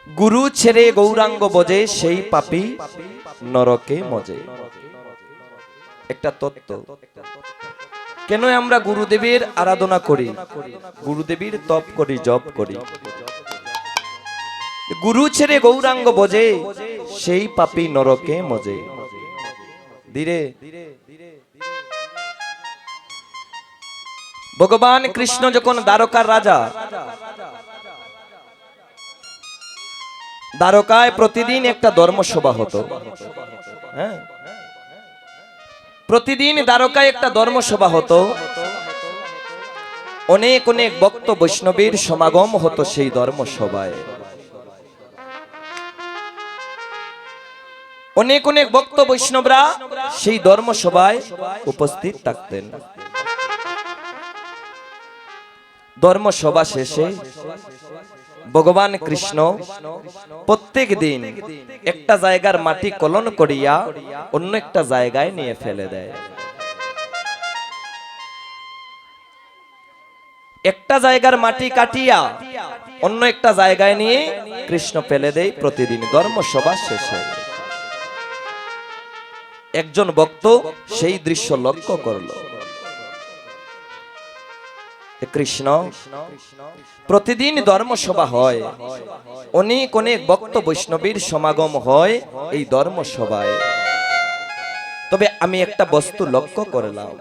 গুরু ছেড়ে গৌরাঙ্গ বজে সেই পাপী নরকে মজে। একটা তত্ত্ব। কেন আমরা গুরুদেবের আরাধনা করি, গুরুদেবের তপ করি, জপ করি? গুরু ছেড়ে গৌরাঙ্গ বজে সেই পাপী নরকে মজে। ধীরে ভগবান কৃষ্ণ যখন দ্বারকার রাজা, দ্বারকায় প্রতিদিন একটা ধর্মসভা হতো। হ্যাঁ, প্রতিদিন দ্বারকায় একটা ধর্মসভা হতো। অনেক অনেক ভক্ত বৈষ্ণবের সমাগম হতো সেই ধর্মসভায়। অনেক অনেক ভক্ত বৈষ্ণবরা সেই ধর্মসভায় উপস্থিত থাকতেন। ধর্মসভা শেষে ভগবান কৃষ্ণ প্রত্যেক দিন একটা জায়গার মাটি কলন করিয়া অন্য একটা জায়গায় নিয়ে ফেলে দেয়। একটা জায়গার মাটি কাটিয়া অন্য একটা জায়গায় নিয়ে কৃষ্ণ ফেলে দেয় প্রতিদিন ধর্মসভা শেষে। একজন ভক্ত সেই দৃশ্য লক্ষ্য করল। কৃষ্ণ প্রতিদিন ধর্মসভা হয়, অনেক অনেক ভক্ত বৈষ্ণবীর সমাগম হয় এই ধর্মসভায়, তবে আমি একটা বস্তু লক্ষ্য করলাম,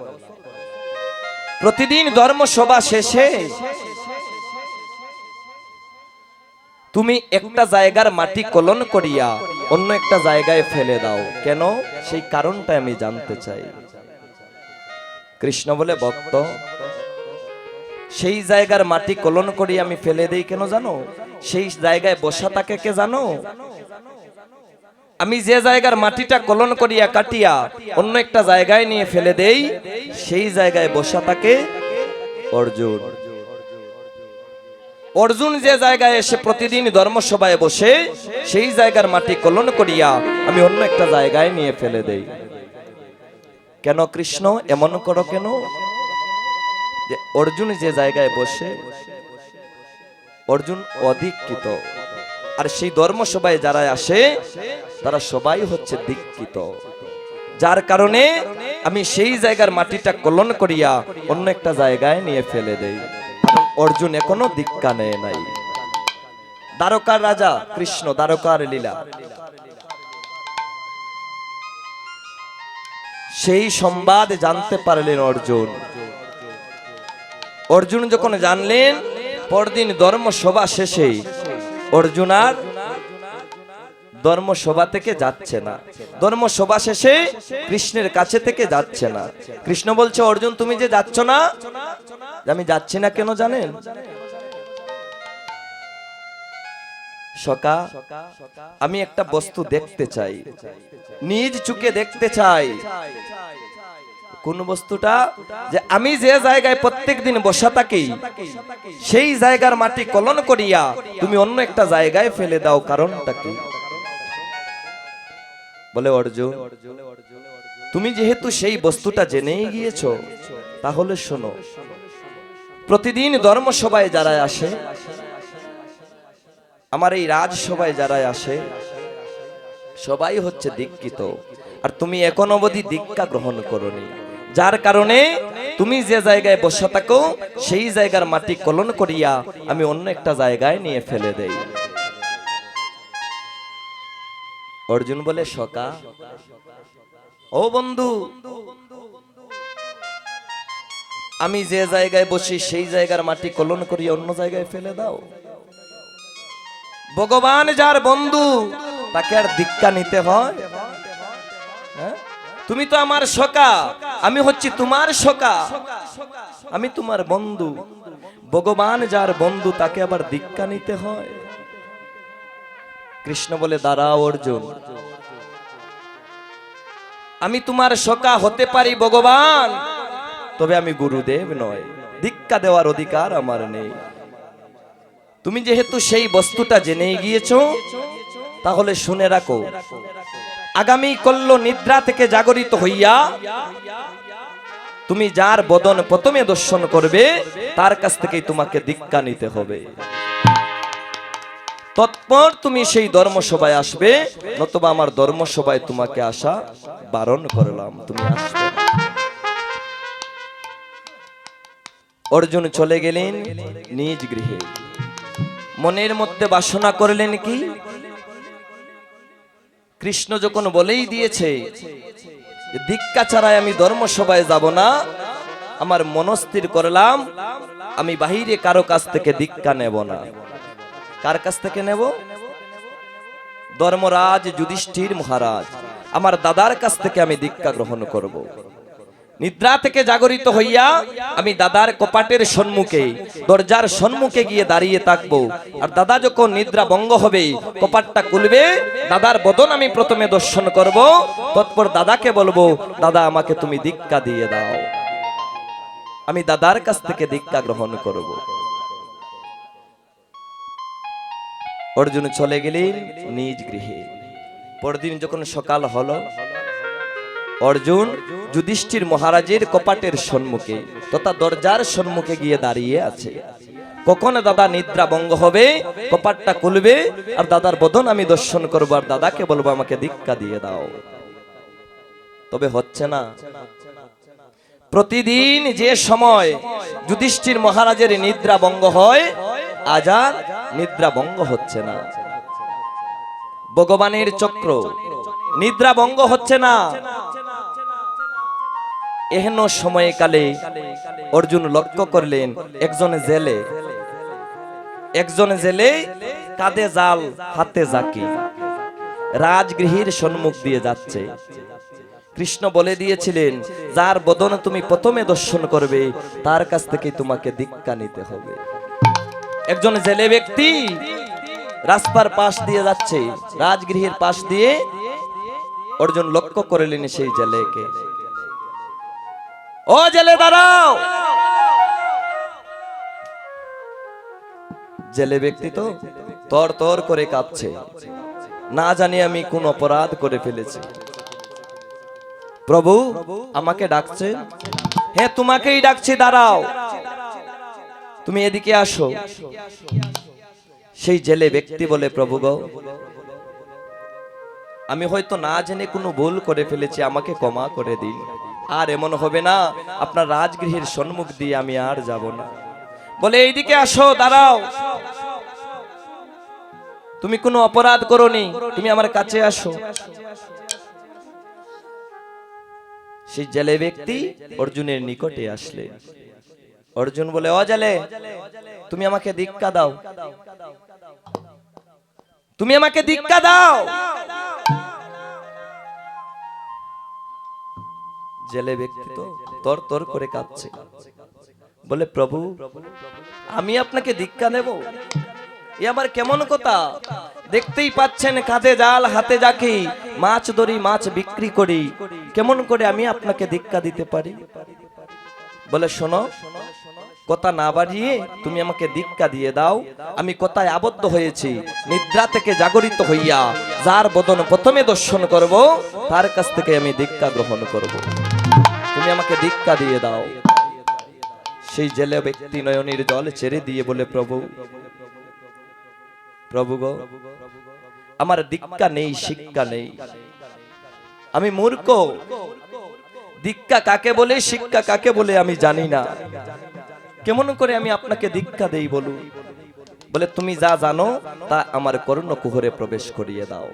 প্রতিদিন ধর্মসভা শেষে তুমি একটা জায়গার মাটি কলন করিয়া অন্য একটা জায়গায় ফেলে দাও কেন? সেই কারণটা আমি জানতে চাই। কৃষ্ণ বলে, ভক্ত, সেই জায়গার মাটি কলন করিয়া আমি ফেলে দেই কেন জানো? সেই জায়গায় বসা থাকে কে জানো? আমি যে জায়গার মাটিটা কলন করিয়া কাটিয়া অন্য একটা জায়গায় নিয়ে ফেলে দেই, সেই জায়গায় বসা থাকে অর্জুন। অর্জুন যে জায়গায় এসে প্রতিদিন ধর্মসভায় বসে, সেই জায়গার মাটি কলন করিয়া আমি অন্য একটা জায়গায় নিয়ে ফেলে দেই। কেন কৃষ্ণ এমন করো কেন? যে অর্জুন যে জায়গায় বসে, অর্জুন অধিকৃত, আর সেই ধর্মসভায় যারা আসে তারা সবাই হচ্ছে দীক্ষিত, যার কারণে আমি সেই জায়গার মাটিটা কলন করিয়া অন্য একটা জায়গায় নিয়ে ফেলে দেই। অর্জুন এখনো দীক্ষা নেয় নাই। দ্বারকার রাজা কৃষ্ণ, দ্বারকার লীলা, সেই সংবাদ জানতে পারলেন অর্জুন। অর্জুন যখন জানলেন, পরদিন ধর্মসভা শেষে অর্জুন আর ধর্মসভা থেকে যাচ্ছে না। ধর্মসভা শেষে কৃষ্ণের কাছে থেকে যাচ্ছে না। কৃষ্ণ বলছে, অর্জুন তুমি যে যাচ্ছ না, আমি যাচ্ছি না কেন জানেন? সখা, আমি একটা বস্তু দেখতে চাই, নিজ চোখে দেখতে চাই। কোন বস্তুটা? যে আমি যে জায়গায় প্রত্যেক দিন বসা থাকি, সেই জায়গার মাটি কলন করিয়া তুমি অন্য একটা জায়গায় ফেলে দাও, কারণটা কি? বলে, অর্জুন, তুমি যেহেতু সেই বস্তুটা জেনেই গিয়েছো, তাহলে শোনো, প্রতিদিন ধর্মসভায় যারা আসে, আমার এই রাজসভায় যারা আসে, সবাই হচ্ছে দীক্ষিত, আর তুমি এখন অবধি দীক্ষা গ্রহণ করোনি, যার কারণে তুমি যে জায়গায় বসে থাকো সেই জায়গার মাটি কলন করিয়া আমি অন্য একটা জায়গায় নিয়ে ফেলে দেই। অর্জুন বলে, সখা, ও বন্ধু, আমি যে জায়গায় বসি সেই জায়গার মাটি কলন করিয়া অন্য জায়গায় ফেলে দাও। ভগবান যার বন্ধু তাকে আর দীক্ষা নিতে হয়? তুমি তো আমার সখা, আমি হচ্ছি তোমার সখা, আমি তোমার বন্ধু। ভগবান যার বন্ধু তাকে আবার দীক্ষা নিতে হয়? কৃষ্ণ বলে, দাঁড়াও অর্জুন, আমি তোমার সখা হতে পারি ভগবান, তবে আমি গুরুদেব নয়, দীক্ষা দেওয়ার অধিকার আমার নেই। তুমি যেহেতু সেই বস্তুটা জেনে গিয়েছো, তাহলে শুনে রাখো, আগামী কল্য নিদ্রা থেকে জাগরিত হইয়া তুমি যার বদন প্রথমে দর্শন করবে, তার কাছ থেকেই তোমাকে দীক্ষা নিতে হবে। তৎপর তুমি সেই ধর্মসভায় আসবে, নতুবা আমার ধর্মসভায় তোমাকে আসা বারণ করলাম, তুমি আসবে না। অর্জুন চলে গেলেন নিজ গৃহে। মনের মধ্যে বাসনা করলেন কি, কৃষ্ণ যখন বলেই দিয়েছে দীক্ষা ছাড়াই আমি ধর্মসভায় যাব না, আমার মনস্থির করলাম আমি বাহিরে কারো কাছ থেকে দীক্ষা নেব না। কার কাছ থেকে নেব? ধর্মরাজ যুধিষ্ঠির মহারাজ, আমার দাদার কাছ থেকে আমি দীক্ষা গ্রহণ করব। নিদ্রা থেকে জাগরিত হইয়া আমি দাদার কপাটের সম্মুখে, দরজার সম্মুখে গিয়ে দাঁড়িয়ে থাকবো। আর দাদা যখন নিদ্রা ভঙ্গ হবে, কপাটটা খুলবে, দাদার বদন আমি প্রথমে দর্শন করব, তৎপর দাদাকে বলবো, দাদা আমাকে তুমি দীক্ষা দিয়ে দাও। আমি দাদার কাছ থেকে দীক্ষা গ্রহণ করব। অর্জুন চলে গেলেন নিজ গৃহে। পরদিন যখন সকাল হলো, অর্জুন যুধিষ্ঠির মহারাজের কপাটের সম্মুখে তথা দরজার সম্মুখে গিয়ে দাঁড়িয়ে আছে। কখন দাদা নিদ্রা ভঙ্গ হবে, কপাটটা খুলবে, আর দাদার বদন আমি দর্শন করবো, আর দাদাকে বলবো আমাকে দীক্ষা দিয়ে দাও। তবে হচ্ছে না। প্রতিদিন যে সময় যুধিষ্ঠির মহারাজের নিদ্রা ভঙ্গ হয়, আজ আর নিদ্রা ভঙ্গ হচ্ছে না। ভগবানের চক্র, নিদ্রা ভঙ্গ হচ্ছে না। এহেন সময়কালে অর্জুন লক্ষ্য করলেন একজন জেলে কাঁধে জাল হাতে জাকি রাজগৃহের সম্মুখ দিয়ে যাচ্ছে। কৃষ্ণ বলে দিয়েছিলেন, যার বদন তুমি প্রথমে দর্শন করবে তার কাছ থেকে তোমাকে দীক্ষা নিতে হবে। একজন জেলে ব্যক্তি রাস্তার পাশ দিয়ে যাচ্ছে, রাজগৃহের পাশ দিয়ে। অর্জুন লক্ষ্য করলেন সেই জেলেকে। ও জেলে দাঁড়াও। জেলে ব্যক্তি তো তর তর করে কাঁপছে, না জানি আমি কোন অপরাধ করে ফেলেছি। প্রভু আমাকে ডাকছে? হ্যাঁ তোমাকেই ডাকছি, দাঁড়াও, তুমি এদিকে আসো। সেই জেলে ব্যক্তি বলে, প্রভু গো, আমি হয়তো না জেনে কোনো ভুল করে ফেলেছি, আমাকে ক্ষমা করে দিন। আর এমন হবে না, আপনার রাজগৃহের সম্মুখ দিয়ে আমি আর যাব না। বলে এইদিকে আসো, দাঁড়াও, তুমি কোনো অপরাধ করোনি, তুমি আমার কাছে আসো। সেই জেলে ব্যক্তি অর্জুনের নিকটে আসলে। অর্জুন বলে, ও জেলে, তুমি আমাকে দীক্ষা দাও, তুমি আমাকে দীক্ষা দাও। জেলে ব্যক্তি তো তর তর করে কাঁদছে, বলে, প্রভু আমি আপনাকে দীক্ষা দেব? এ আবার কেমন কথা? দেখতেই পাচ্ছেন কাঁধে জাল হাতে জাকি, মাছ ধরি, মাছ বিক্রি করি, কেমন করে আমি আপনাকে দীক্ষা দিতে পারি? বলে, শোনো, কথা না বাড়িয়ে তুমি আমাকে দীক্ষা দিয়ে দাও। আমি কথায় আবদ্ধ হয়েছি, নিদ্রা থেকে জাগরিত হইয়া যার বদন প্রথমে দর্শন করব তার কাছ থেকে আমি দীক্ষা গ্রহণ করব। তুমি আমাকে দীক্ষা দিয়ে দাও। সেই জেলে ব্যক্তি নয়নের জল ছেড়ে দিয়ে বলে, প্রভু গো, আমার দীক্ষা নেই, শিক্ষা নেই, আমি মূর্খ। দীক্ষা কাকে বলে, শিক্ষা কাকে বলে আমি জানি না, কেমন করে আমি আপনাকে দীক্ষা দেই বলুন? বলে, তুমি যা জানো তা আমার কর্ণকুহরে প্রবেশ করিয়ে দাও।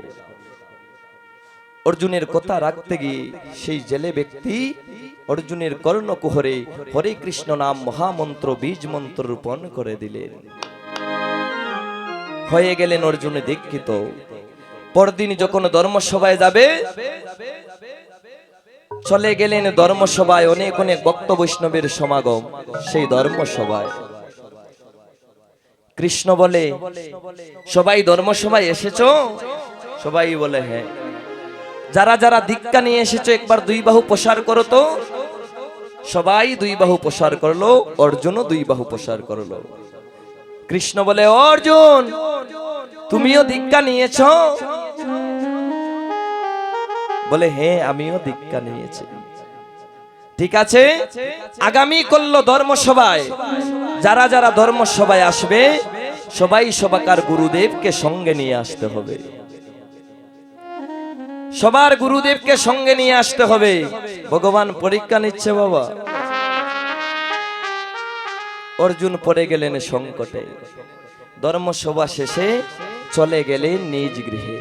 অর্জুনের কথা রাখতে গিয়ে সেই জেলে ব্যক্তি অর্জুনের কর্ণকুহরে হরে কৃষ্ণ নাম মহামন্ত্র বীজ মন্ত্র রূপণ করে দিলেন। হয়ে গেলেন অর্জুনে দীক্ষিত। পরদিন যখন ধর্মসভায় যাবে, চলে গেলেন ধর্মসভায়। অনেক অনেক ভক্ত বৈষ্ণবের সমাগম সেই ধর্মসভায়। কৃষ্ণ বলে, সবাই ধর্মসভায় এসেছো? সবাই বলে, হ্যাঁ। যারা যারা দীক্ষা নিয়ে এসেছো একবার দুই বাহু প্রসার করো তো। সবাই দুই বাহু প্রসার করলো, অর্জুনও দুই বাহু প্রসার করলো। কৃষ্ণ বলে, অর্জুন তুমিও দীক্ষা নিয়েছো? বলে, হ্যাঁ আমিও দীক্ষা নিয়েছি। ঠিক আছে, আগামী করলো ধর্মসভায় যারা যারা ধর্মসভায় আসবে সবাই সবাকার গুরুদেবকে সঙ্গে নিয়ে আসতে হবে। সবার গুরুদেবকে সঙ্গে নিয়ে আসতে হবে। ভগবান পরীক্ষা নিচ্ছে বাবা। অর্জুন পড়ে গেলেন সংকটে। ধর্মসভা শেষে চলে গেলেন নিজ গৃহে।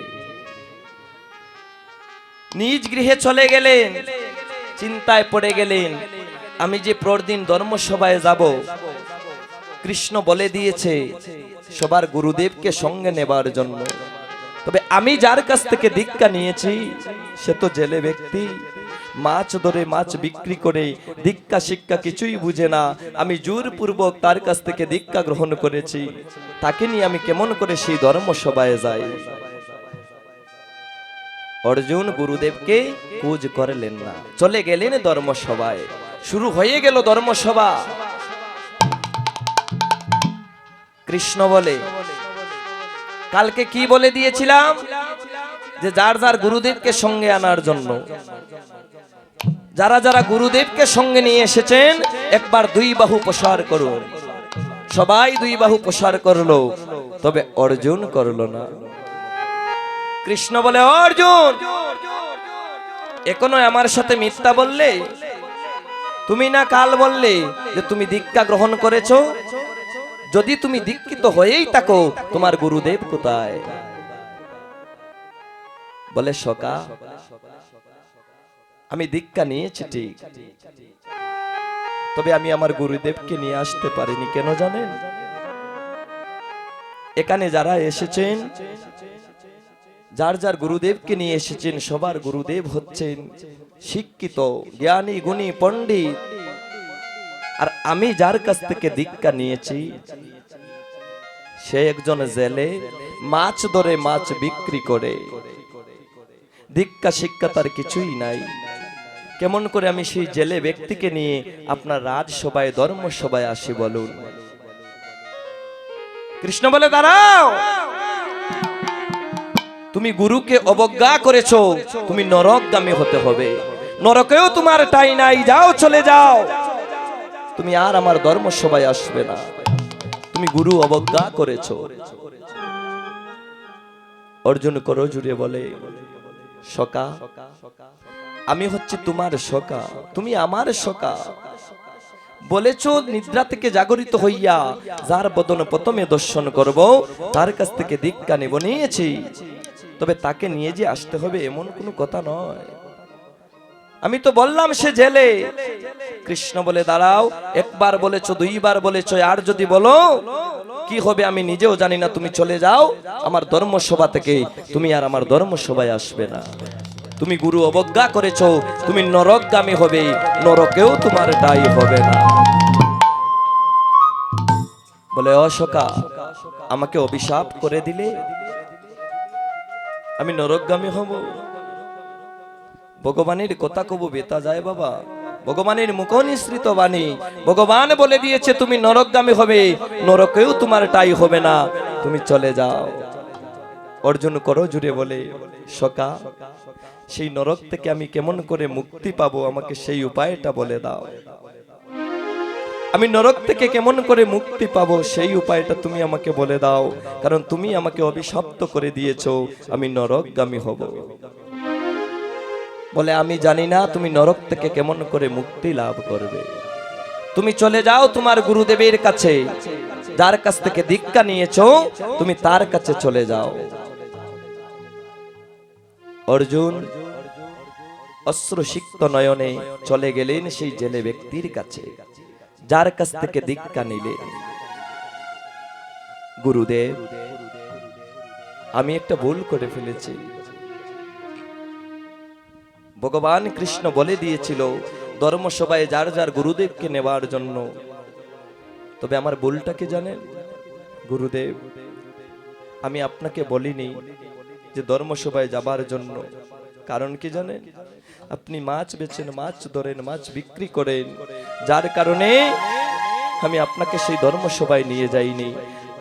নিজ গৃহে চলে গেলেন, চিন্তায় পড়ে গেলেন, আমি যে পরদিন ধর্মসভায় যাব, কৃষ্ণ বলে দিয়েছে সবার গুরুদেবকে সঙ্গে নেবার জন্য। তবে আমি যার কাছ থেকে দীক্ষা নিয়েছি সে তো জেলে ব্যক্তি, মাছ ধরে মাছ বিক্রি করে দীক্ষা শিক্ষা কিছুই বুঝে না। আমি জোরপূর্বক তার কাছ থেকে দীক্ষা গ্রহণ করেছি, তাকে নিয়ে আমি কেমন করে সেই ধর্মসভায় যাই? অর্জুন গুরুদেবকে খোঁজ করলেন না, চলে গেলেন ধর্মসভায়। শুরু হয়ে গেল ধর্মসভা। কৃষ্ণ বলে, কালকে কি বলে দিয়েছিলাম যে যার যার গুরুদেবকে সঙ্গে আনার জন্য। যারা যারা গুরুদেবকে সঙ্গে নিয়ে এসেছেন একবার দুই বাহু প্রসার করুন। সবাই দুই বাহু প্রসার করলো, তবে অর্জুন করলো না। কৃষ্ণ বলে, অর্জুন এখনো আমার সাথে মিথ্যা বললে? তুমি না কাল বললে যে তুমি দীক্ষা গ্রহণ করেছো? যদি তুমি দীক্ষিত হয়েই থাকো, তোমার গুরুদেব কোথায়? বলে, সকা আমি দীক্ষা নিয়েছি ঠিক, তবে আমি আমার গুরুদেবকে নিয়ে আসতে পারিনি। কেন জানেন? এখানে যারা এসেছেন, যার যার গুরুদেবকে নিয়ে এসেছেন, সবার গুরুদেব হচ্ছেন শিক্ষিত, জ্ঞানী, গুণী, পণ্ডিত। আর আমি যার কাছ থেকে দীক্ষা নিয়েছি সে একজন জেলে, মাছ ধরে মাছ বিক্রি করে। দীক্ষা শিক্ষা তার কিছুই নাই। কেমন করে আমি সেই জেলে ব্যক্তিকে নিয়ে আপনার রাজসভায় ধর্মসভায় আসি বলুন? কৃষ্ণ বলে, দাঁড়াও, তুমি গুরুকে অবজ্ঞা করেছো, তুমি নরকগামী হতে হবে। নরকেও তোমার ঠাঁই নাই, যাও চলে যাও, তুমি আর আমার ধর্মসভায় আসবে না। তুমি গুরু অবজ্ঞা করেছো। অর্জুন করো জুড়ে বলে, সকা আমি হচ্ছে তোমার সকা, তুমি আমার সকা। বলেছ নিদ্রা থেকে জাগরিত হইয়া যার বদন প্রথমে দর্শন করব, তার কাছ থেকে দীক্ষা নেব, নিয়েছি। তবে তাকে নিয়ে যে আসতে হবে এমন কোনো কথা নয়। আমি তো বললাম সে জেলে। কৃষ্ণ বলে, দাঁড়াও, একবার বলেছ, দুইবার বলেছ, আর যদি বলো কি হবে আমি নিজেও জানি না। তুমি চলে যাও আমার ধর্মসভা থেকে, তুমি আর আমার ধর্মসভায় আসবে না। তুমি গুরু অবজ্ঞা করেছো, তুমি নরকগামী হবে, নরকেও তোমার দায়ী হবে না। বলে, অশোকা আমাকে অভিশাপ করে দিলে আমি নরকগামী হব? ভগবানের কথা কবু বেতা যায় বাবা। ভগবানের মুখ নিঃসৃত বাণী। ভগবান বলে দিয়েছে তুমি নরকগামী হবে, নরকেও তোমার ঠাঁই হবে না, তুমি চলে যাও। অর্জুন করো জুড়ে বলে, সকা সেই নরক থেকে আমি কেমন করে মুক্তি পাবো, আমাকে সেই উপায়টা বলে দাও। আমি নরক থেকে কেমন করে মুক্তি পাবো সেই উপায়টা তুমি আমাকে বলে দাও, কারণ তুমি আমাকে অভিশপ্ত করে দিয়েছো আমি নরকগামী হব। বলে, আমি জানি না তুমি নরক থেকে কেমন করে মুক্তি লাভ করবে। তুমি চলে যাও তোমার গুরুদেবের কাছে, যার কাছ থেকে দীক্ষা নিয়েছো তুমি তার কাছে চলে যাও। অর্জুন অশ্রুসিক্ত নয়নে চলে গেলেন সেই জেলে ব্যক্তির কাছে, যার কাছ থেকে দীক্ষা নিলেন। গুরুদেব, আমি একটা ভুল করে ফেলেছি। ভগবান কৃষ্ণ বলে দিয়েছিল ধর্মসভায় যার যার গুরুদেবকে নেবার জন্য। তবে আমার ভুলটা কি জানেন গুরুদেব? আমি আপনাকে বলিনি যে ধর্মসভায় যাবার জন্য। কারণ কি জানেন? আপনি মাছ বেচেন, মাছ ধরেন, মাছ বিক্রি করেন, যার কারণে আমি আপনাকে সেই ধর্মসভায় নিয়ে যাইনি।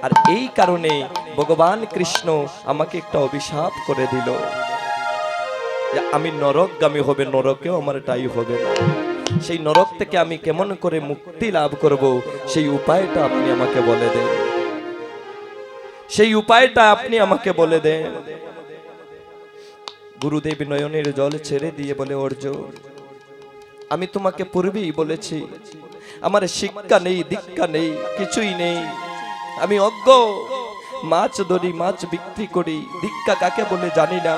আর এই কারণে ভগবান কৃষ্ণ আমাকে একটা অভিশাপ করে দিল যে আমি নরকগামী হবে, নরকেও আমার ঠাঁই হবে না। সেই নরক থেকে আমি কেমন করে মুক্তি লাভ করব সেই উপায়টা আপনি আমাকে বলে দেন। সেই উপায়টা আপনি আমাকে বলে দেন। গুরুদেব নয়নের জল ছেড়ে দিয়ে বলে, অর্জুন, আমি তোমাকে পূর্বেই বলেছি আমার শিক্ষা নেই, দীক্ষা নেই, কিছুই নেই। আমি অজ্ঞ, মাছ ধরি, মাছ বিক্রি করি। দীক্ষা কাকে বলে জানি না,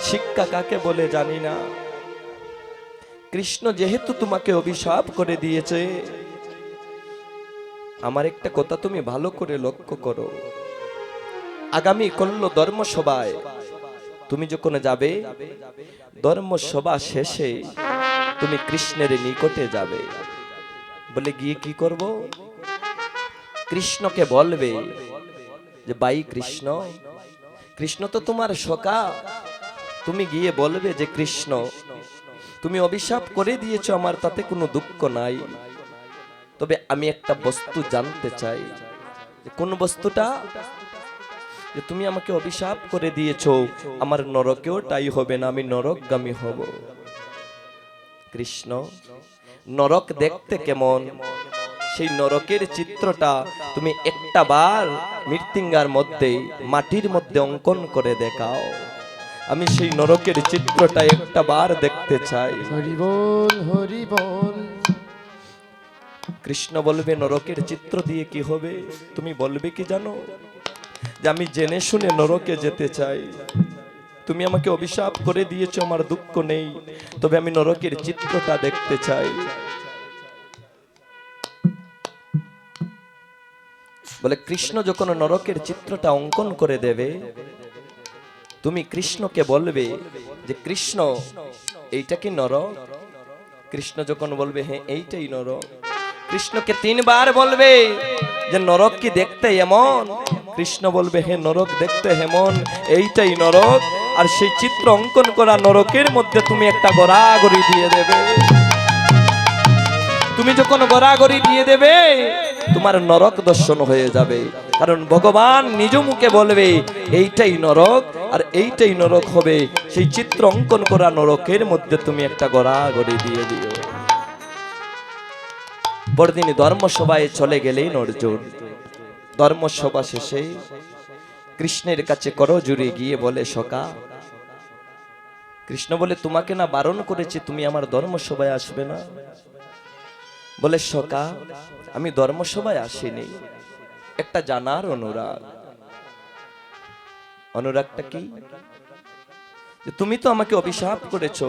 শিক্ষা কাকে বলে জানি না। কৃষ্ণ যেহেতু তোমাকে অভিশাপ করে দিয়েছে, আমার একটা কথা তুমি ভালো করে লক্ষ্য করো। আগামী কল্য ধর্মসভায় তুমি যখন যাবে, ধর্মসভা শেষে তুমি কৃষ্ণের নিকটে যাবে। বলে গিয়ে কি করব? কৃষ্ণকে বলবে যে ভাই কৃষ্ণ, কৃষ্ণ তো তোমার সখা। তুমি গিয়ে বলবে যে কৃষ্ণ, তুমি অভিশাপ করে দিয়েছো, আমার তাতে কোনো দুঃখ নাই। তবে আমি একটা বস্তু জানতে চাই। কোন বস্তুটা? যে তুমি আমাকে অভিশাপ করে দিয়েছো, আমার নরকেও তাই হবে না, আমি নরকগামী হব। কৃষ্ণ, নরক দেখতে কেমন? সেই নরকের চিত্রটা তুমি একটা বার মৃত্যুঞ্জার মধ্যে, মাটির মধ্যে অঙ্কন করে দেখাও। আমি সেই নরকের চিত্রটা একটা বার দেখতে চাই। হরি বল, হরি বল। কৃষ্ণ বলবে, নরকের চিত্র দিয়ে কি হবে? তুমি বলবে কি জানো? যে আমি জেনে শুনে নরকে যেতে চাই। তুমি আমাকে অভিশাপ করে দিয়েছো, আমার দুঃখ নেই, তবে আমি নরকের চিত্রটা দেখতে চাই। বলে কৃষ্ণ যখন নরকের চিত্রটা অঙ্কন করে দেবে, তুমি কৃষ্ণকে বলবে যে কৃষ্ণ, এইটা কি নরক? কৃষ্ণ যখন বলবে হ্যাঁ এইটাই নরক, কৃষ্ণকে 3 বার বলবে যে নরক কি দেখতে এমন? কৃষ্ণ বলবে হ্যাঁ নরক দেখতে হেমন, এইটাই নরক। আর সেই চিত্র অঙ্কন করা নরকের মধ্যে তুমি একটা গড়াগড়ি দিয়ে দেবে। তুমি যখন গড়াগড়ি দিয়ে দেবে, তোমার নরক দর্শন হয়ে যাবে। কারণ ভগবান নিজ মুখে বলবে এইটাই নরক, আর এইটাই নরক হবে। সেই চিত্র অঙ্কন করা নরকের মধ্যে তুমি একটা গড়াগড়ি দিয়ে দিও। পরদিন ধর্মসভায় চলে গেলেন অর্জুন। ধর্মসভা শেষে কৃষ্ণের কাছে করজোড়ে গিয়ে বলে, সখা। কৃষ্ণ বলে, তোমাকে না বারণ করেছি তুমি আমার ধর্মসভায় আসবে না? বলে, সখা, আমি ধর্মসভায় আসিনি, একটা জানার অনুরাগ। অনুরাগটা কি? তুমি তো আমাকে অভিশাপ করেছো,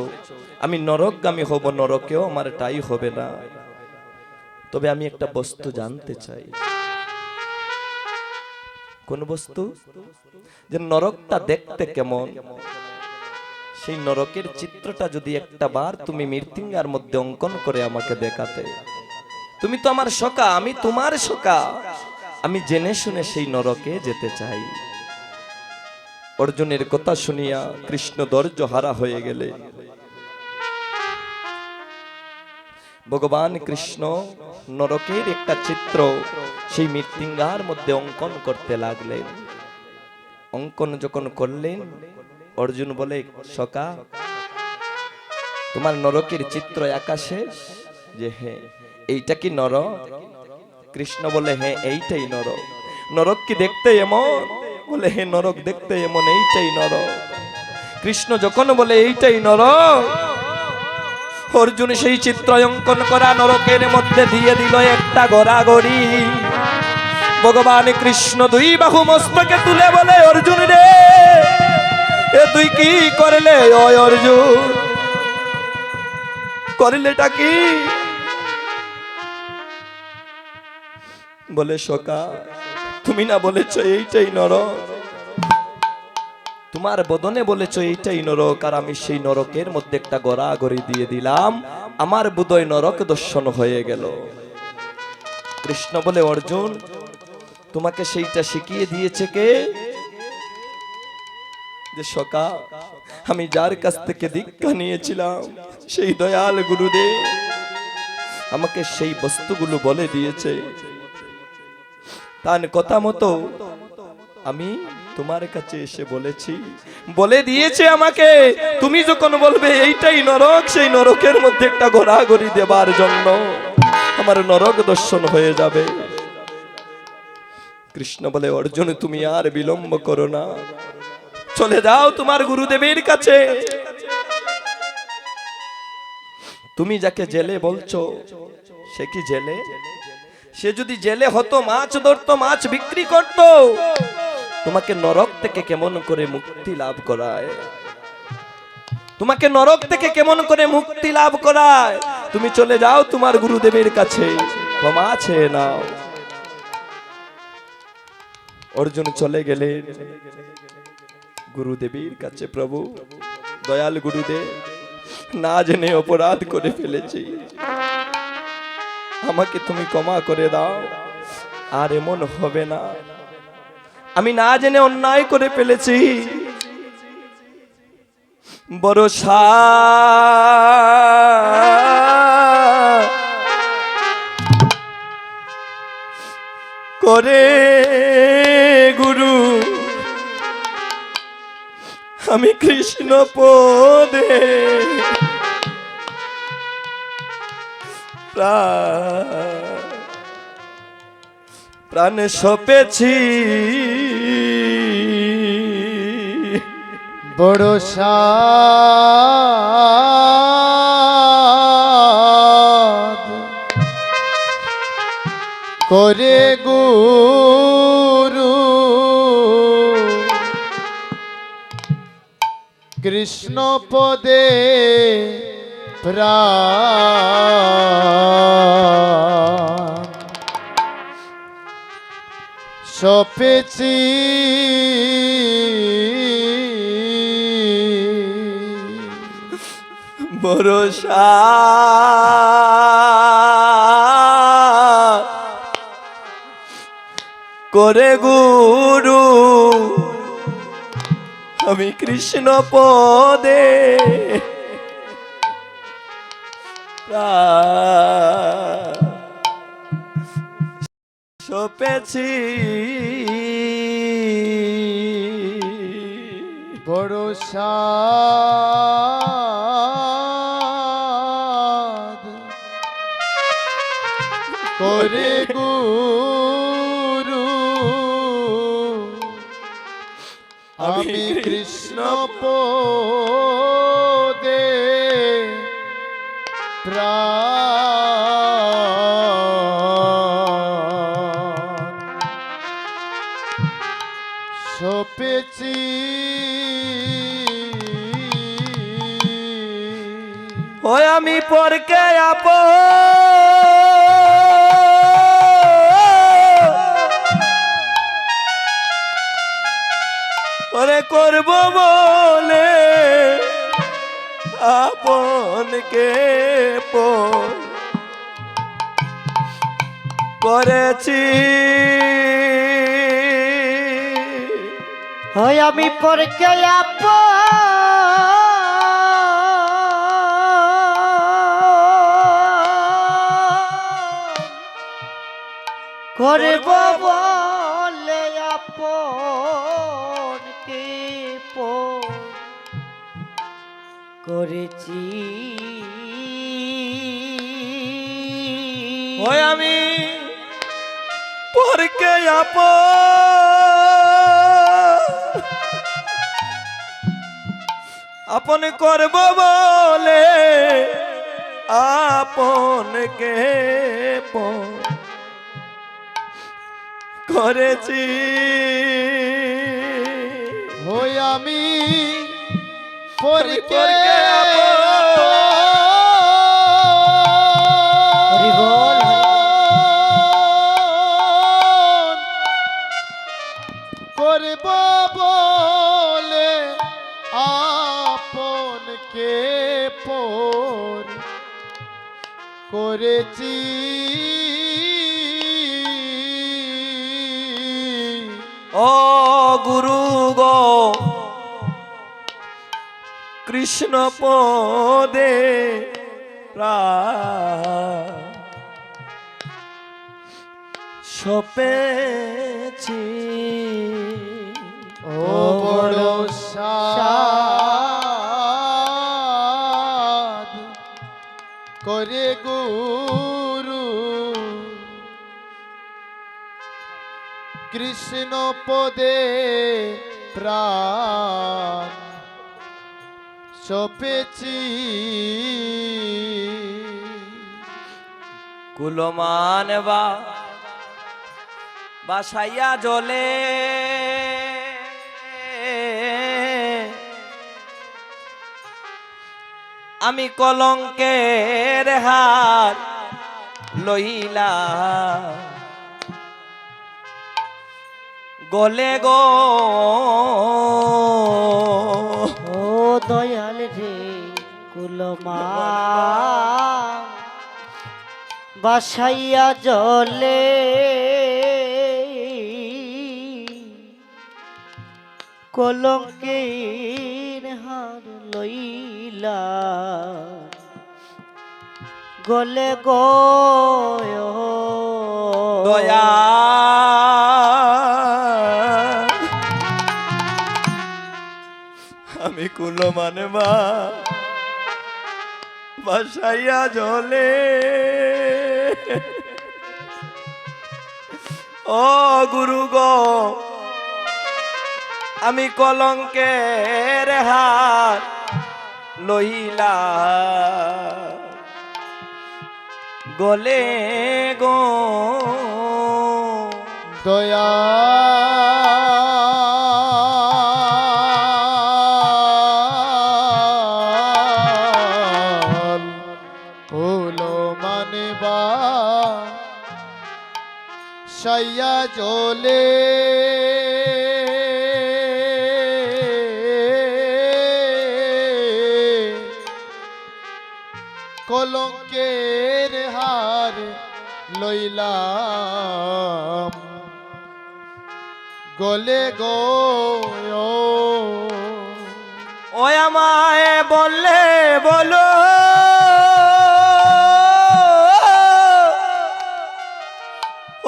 আমি নরকগামী হব, নরকেও আমার তাই হবে না। তবে আমি একটা বস্তু জানতে চাই। কোন বস্তু? যে নরকটা দেখতে কেমন? সেই নরকের চিত্রটা যদি একটা বার তুমি মৃত্যুঞ্জার মধ্যে অঙ্কন করে আমাকে দেখাতে। তুমি তো আমার সখা, আমি তোমার সখা, আমি জেনে শুনে সেই নরকে যেতে চাই। অর্জুনের কথা শুনিয়া কৃষ্ণ ধৈর্য হারা হয়ে গেলে ভগবান কৃষ্ণ নরকের একটা চিত্র সেই মৃত্যুঞ্জার মধ্যে অঙ্কন করতে লাগলেন। অঙ্কন যখন করলেন, অর্জুন বলে, সখা, তোমার নরকের চিত্র আকাশে? যে হ্যাঁ। এইটা কি নরক? কৃষ্ণ বলে, হ্যাঁ এইটাই নরক। নরক কি দেখতে এমন? বলে, হ্যাঁ নরক দেখতে এমন, এইটাই নরক। কৃষ্ণ যখন বলে এইটাই নরক, অর্জুন সেই চিত্র অঙ্কন করা নরকের মধ্যে দিয়ে দিল একটা গড়াগড়ি। ভগবান কৃষ্ণ 2 বাহু মস্তকে তুলে বলে, অর্জুন রে, এ তুই কি করলে? ওই অর্জুন, করলেটা কি? বলে, সখা, তুমি না বলেছো এইটাই নরক? তোমার বদনে বলেছো এইটাই নরক, আর আমি সেই নরকের মধ্যে একটা গড়াগড়ি দিয়ে দিলাম, আমার বুদয় নরক দর্শন হয়ে গেল। কৃষ্ণ বলে, অর্জুন, তোমাকে সেইটা শিখিয়ে দিয়েছে কে? যে সখা, আমি যার কাছ থেকে দীক্ষা নিয়েছিলাম সেই দয়াল গুরুদেব আমাকে সেই বস্তুগুলো বলে দিয়েছে। তার কথা মতো আমি তোমার কাছে এসে বলেছি, বলে দিয়েছে আমাকে তুমি যখন বলবে এইটাই নরক, সেই নরকের মধ্যে একটা ঘোরাঘুরি দেবার জন্য আমার নরক দর্শন হয়ে যাবে। কৃষ্ণ বলে, অর্জুন তুমি আর বিলম্ব করো না, চলে যাও তোমার গুরুদেবের কাছে। তুমি যাকে জেলে বলছো, সে কি জেলে? সে যদি জেলে হতো, মাছ ধরতো, মাছ বিক্রি করত, তোমাকে নরক থেকে কেমন করে মুক্তি লাভ করায়? তোমাকে নরক থেকে কেমন করে মুক্তি লাভ করায়? তুমি চলে যাও তোমার গুরুদেবের কাছে, ক্ষমা চেয়ে নাও। অর্জুন চলে গেলেন গুরুদেবের কাছে। প্রভু, দয়াল গুরুদেব, না জেনে অপরাধ করে ফেলেছি, আমাকে তুমি ক্ষমা করে দাও, আর এমন হবে না। আমি না জেনে অন্যায় করে ফেলেছি, ভরসা করে গুরু আমি কৃষ্ণ পদে প্রাণ সপেছি, বড় সাধ করে গুরু কৃষ্ণ পদে প্রাণ সপেছি। ভরসা করে গুরু আমি কৃষ্ণ পদে সপেছি। বড় সাধ করে গুরু আমি কৃষ্ণ পদে প্রাণ সপেছি। ওই আমি পরকে ওরে করব বলে আপনকে করেছি। হয় আমি পরকে করব বলে আপনকে করেছি। ওই আমি পরকে আপন করব বলে আপনকে করেছি। হই আমি পরকে হরি বল। করব বলে আপনকে পর করেছি। ও গুরু গো কৃষ্ণ পদে সপেছি। ও বড় সাধ করে গুরু কৃষ্ণ কৃষ্ণ পদে প্রাণ সপেছি কুলমান বাসাইয়া জলে আমি কলঙ্কের হার লইলা গলে গো ও দয়াল রে কুলমা বাসাইয়া জলে কলঙ্কের হার লইলা গলে গো দয়া আমি কুলমান বাসাইয়া জলে ও গুরু গো আমি কলঙ্কের হাত লইলা গলে গো দয়া হলো মানবা সাইয়া জলে কলঙ্কের হার লইলাম গলে গো ও আমায় বললে বলো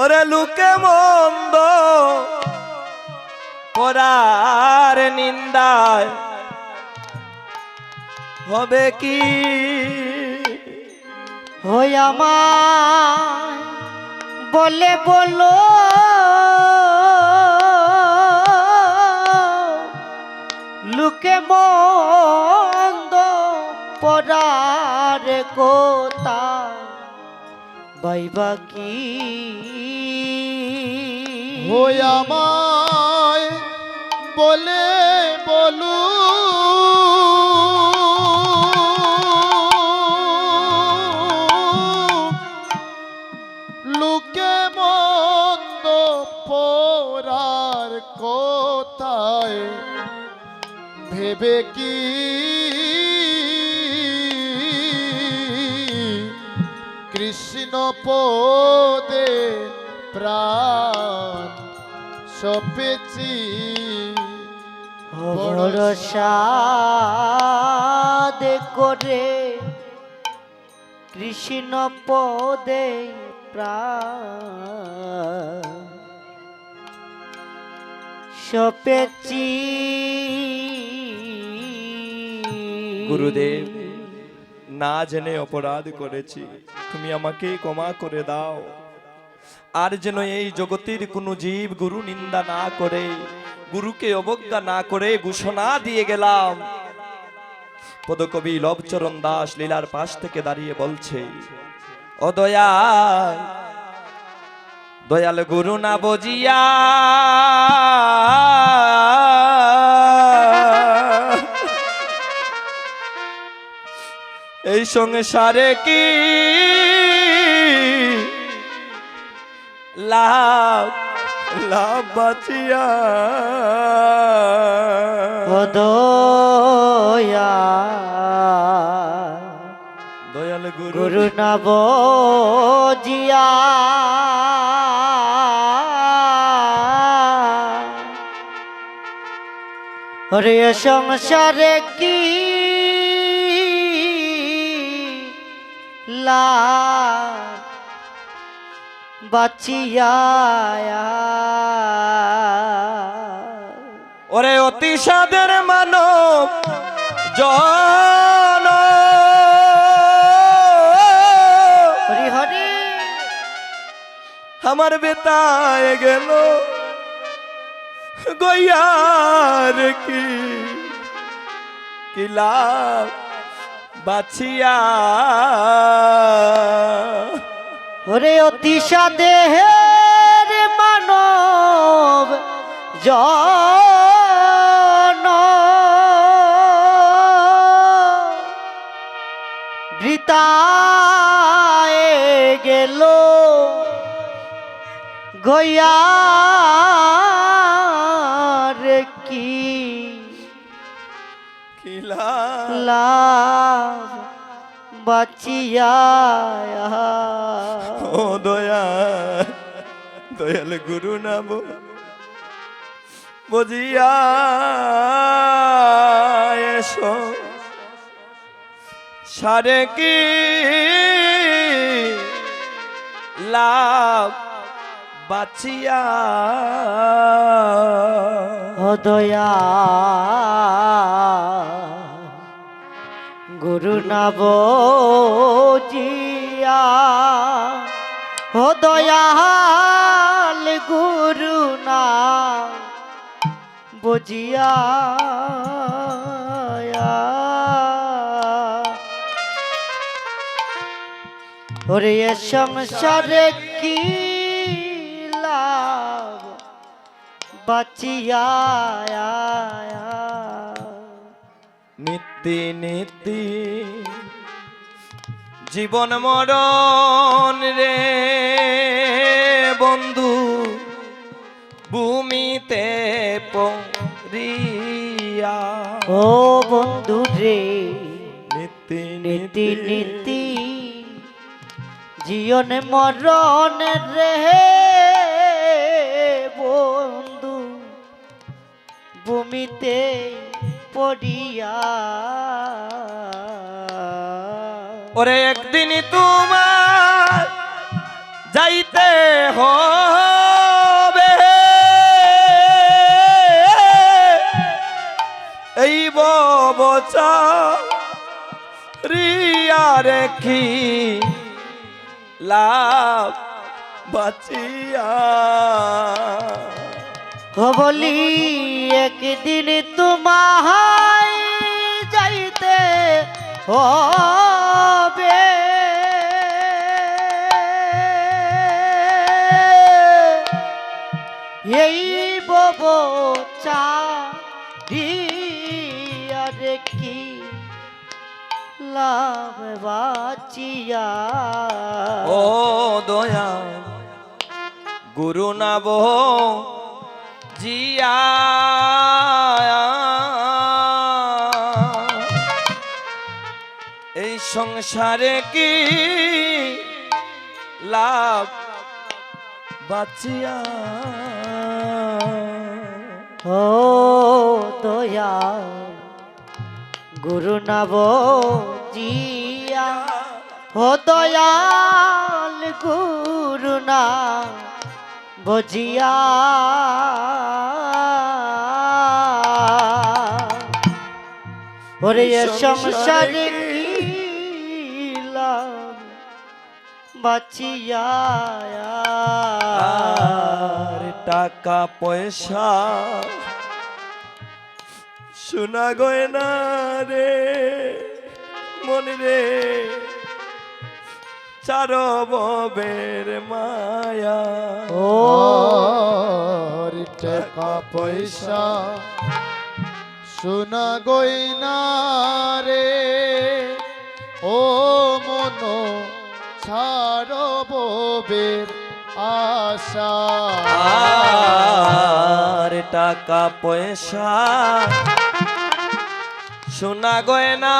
ওরে লুকে মন্দ করার নিন্দায় হবে কি হই আমায় বলে বলো লুকে মন্দ পড়ার কোতা বাইবা কি হই আমায় বলে বলু লুকে মন্দ পোরার কোথায় ভেবে কি কৃষ্ণ পদে প্রাণ সপেছি ভরসা দে করে কৃষ্ণ পদে প্রাণ সপেছি গুরুদেব না জেনে অপরাধ করেছি তুমি আমাকে ক্ষমা করে দাও আর যেন এই জগতের কোনো জীব গুরু নিন্দা না করে গুরুকে অবজ্ঞা না করে ঘোষণা দিয়ে গেলাম পদকবি লবচরণ দাস লীলার পাশ থেকে দাঁড়িয়ে বলছে ও দয়াল দয়াল গুরু না বজিয়া এই সংসারে কি লাভ লাভ বাঁচিয়া দয়া দয়াল গুরু নব জিয়া রে সংসারে কি বাঁচিয়া ওরে অতি সাদের মানব জন হরি হরি আমার বেতায় গেল গইয়ার কি লাভ বাছিয়া ওরে অতিশা দেহের মানব জন বৃতায় গেল গয়ার কি লাভ বাচিয়া ও দয়াল গুরু নাম বুঝিয়া এসো সারে কি লাভ বাচিয়া দয়া গুরু নব জিয়া ও দয়াল গুরু না বুঝিয়া ওরে এ সংসারে কি লাভ বাঁচিয়া নীতি নীতি জীবন মরণ রে বন্ধু ভূমিতে পড়িয়া ও বন্ধু রে নীতি নীতি নীতি জীবন মরণ রে বন্ধু ভূমিতে পড়িয়া ওরে একদিন তোমার যাইতে হবে এই ববচা রিয়া রেখি লাভ বাঁচিয়া বলি একদিন তোমায় যাইতে হবে এই ববচা রে কি লাভ বাঁচিয়া ও দয়া গুরু নাব জিয়া এই সংসারে কি লাভ বাঁচিয়া ও দয়া গুরু নব জিয়া ও দয়াল গুরু না বজিয়া ওরে এ সংসারে বাঁচিয়া আর টাকা পয়সা সোনা গয়না রে মন রে চার ববের মায়া ও আর টাকা পয়সা সোনা গয়না রে ও মনো ছাড়ো ববের আশা আর টাকা পয়সা সোনা গয়না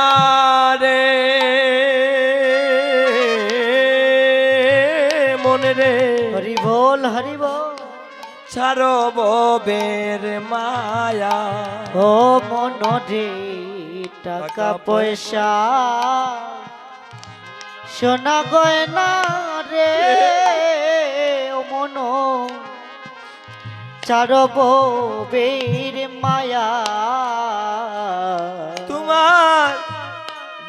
রে মনে রে হরি বল হরি বল ছাড়ো ববের মায়া ও মনরে টাকা পয়সা সোনা গয়না রে ও মন চারব বের মায়া তোমার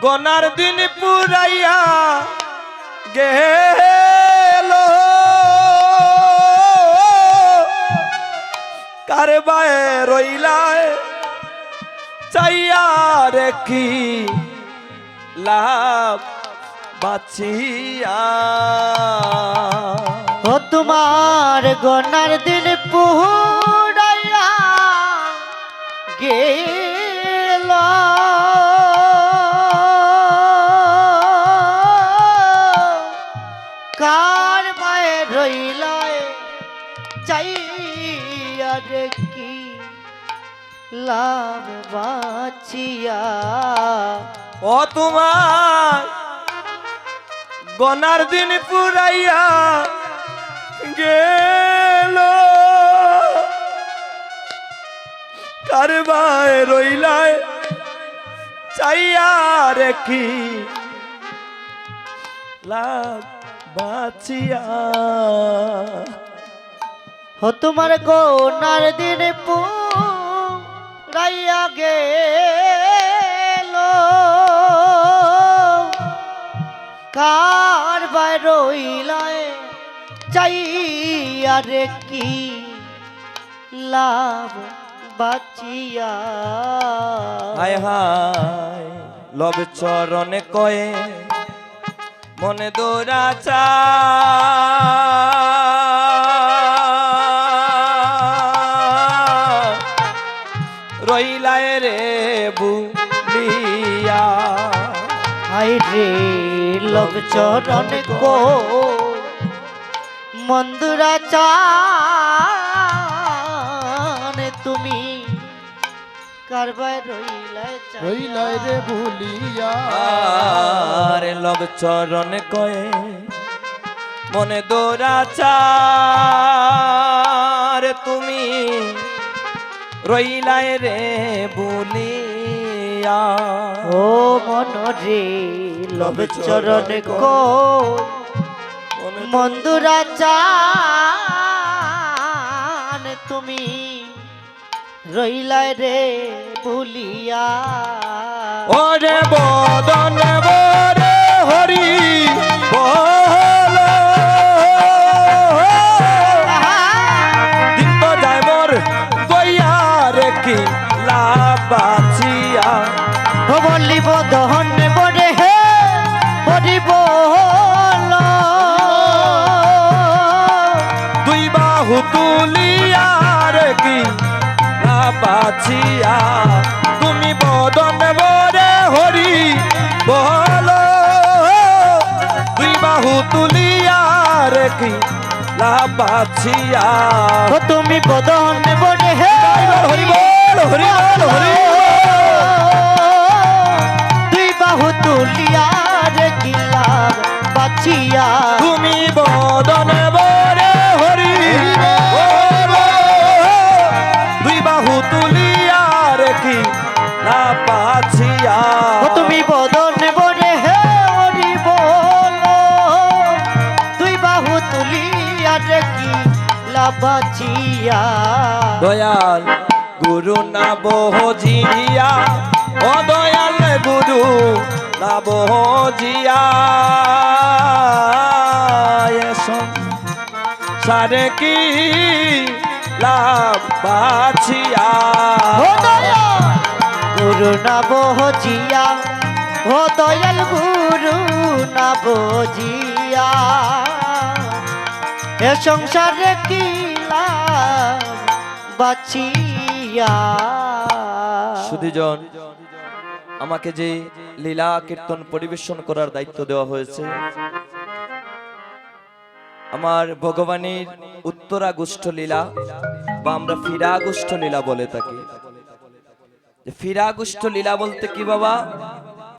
গনার দিন পুরাইয়া গেল কারবায় রইলায় চাইয়া রে কি লাভ বাঁচিয়া। ও তোমার গনার দিন পুরাইয়া গেল কার মায়ে রইলায় চাইয়া রে কি লাভ বাঁচিয়া। ও তোমার গনার দিন পুরাইয়া গেল কারবায় রইলায় চাইয়া রে কি লাভ বাঁচিয়া। ও তোমার গনার দিন পুরাইয়া গেল কার বাই রইলায় চাইয়া রে কি লাভ বাঁচিয়া। হায় হায় লব চরণে কয়ে মনে দৌড়াচা রইলায় রে বুলিয়া। হায় রে লব চরণ কো মন্দুরা চান তুমি কারবাই রইলাই রইলাই রে ভুলিয়া আরে লব চরণ কয়ে মনে দৌড়াচা রে তুমি রইলায় রে বুলিয়া। ও মন রে লব চরণ কো মন্দুরা চান তুমি রইলাই রে ভুলিয়া। ওরে বদন বরে হরি বল দিন তো যায় মোর গইয়া রে কি লাভ বাঁচিয়া। ও বলিব দহন বরে হে হরি বল দুই বাহু তুলিয়া রে কি লাভ বাঁচিয়া। তুমি বদন বরে হরি বল দুই বাহু তুলিয়া রে কি লাভ বাঁচিয়া। ও তুমি বদন বরে হে হরি বল হরি বল হরি দুই বাহু তুলিয়া রে গিলা বাঁচিয়া। তুমি বদন বরে হরি বল দুই বাহু তুলিয়া রে কি লাভ বাঁচিয়া। ও তুমি বদন বরে হে হরি বল দুই বাহু তুলিয়া রে গিলা বাঁচিয়া। দয়াল গুরু না বহজিয়া ও দয়াল গুরু না বহজিয়া সারে কি লাভ বাঁচিয়া। ও দয়াল গুরু না বহজিয়া ও দয়াল গুরু না বজিয়া এ সংসারে কি লাভ বাঁচিয়া। সুধীজন, আমাকে যে লীলা কীর্তন পরিবেশন করার দায়িত্ব দেওয়া হয়েছে, আমার ভগবানের উত্তরাগুষ্ঠ লীলা বা আমরা ফিরাগুষ্ঠ লীলা বলে থাকি। ফিরাগুষ্ঠ লীলা বলতে কি বাবা?